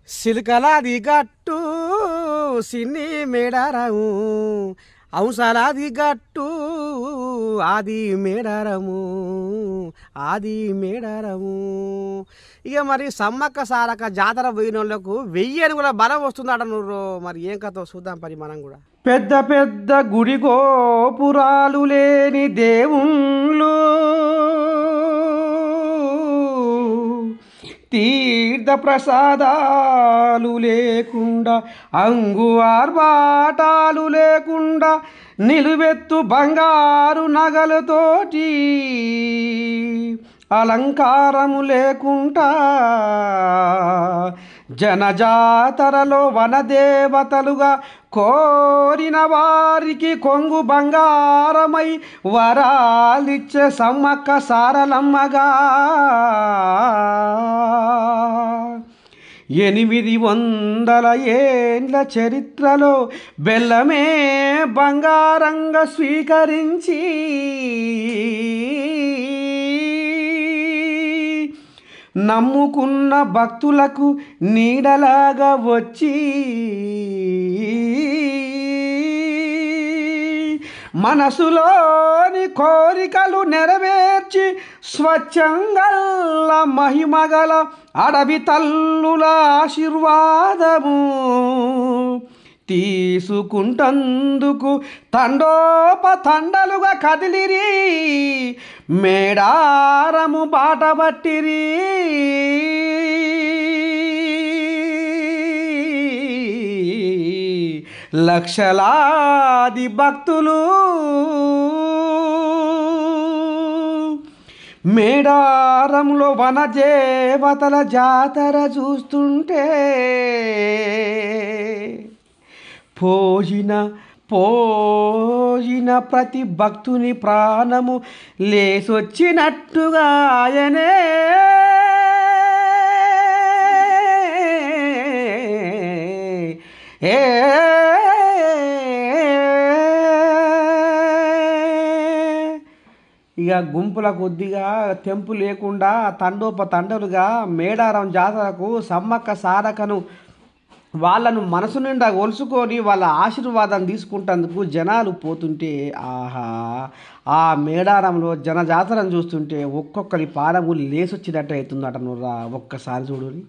సిలకలాది గట్టు సిన్ని మేడారము ఔసలాది గట్టు ఆది మేడారము ఆది మేడారము. ఇక మరి సమ్మక్క సారక్క జాతర పోయిన వాళ్ళకు 1000 అడుగుల బలం వస్తుందట నువ్వు. మరి ఏం కథ చూద్దాం పని మనం కూడా. పెద్ద పెద్ద గుడి గోపురాలు లేని దేవుళ్ళు తీర్థ ప్రసాదాలు లేకుండా అంగు ఆర్భాటాలు లేకుండా నిలువెత్తు బంగారు నగలతోటి అలంకారము లేకుండా జనజాతరలో వనదేవతలుగా కోరిన వారికి కొంగు బంగారమై వరాలిచ్చే సమ్మక్క సారలమ్మగా 800 ఏండ్ల చరిత్రలో బెల్లమే బంగారంగా స్వీకరించి నమ్ముకున్న భక్తులకు నీడలాగా వచ్చి మనసులోని కోరికలు నెరవేర్చి స్వచ్ఛంగల్ల మహిమగల అడవి తల్లుల ఆశీర్వాదము తీసుకుంటందుకు తండోపతండలుగా కదిలిరి మేడారము బాటబట్టిరి. లక్షలాది భక్తులు మేడారంలో వనదేవతల జాతర చూస్తుంటే పోయిన ప్రతి భక్తుని ప్రాణము లేసొచ్చినట్టుగా ఆయనే ఇక గుంపుల కొద్దిగా తెంపు లేకుండా తండోపతండలుగా మేడారం జాతరకు సమ్మక్క సారకను వాళ్ళను మనసు నిండా ఒలుసుకొని వాళ్ళ ఆశీర్వాదం తీసుకుంటందుకు జనాలు పోతుంటే ఆహా ఆ మేడారంలో జనజాతరను చూస్తుంటే ఒక్కొక్కరి పాదము లేసొచ్చినట్టు అవుతుందట నువ్వురా. ఒక్కసారి చూడుని.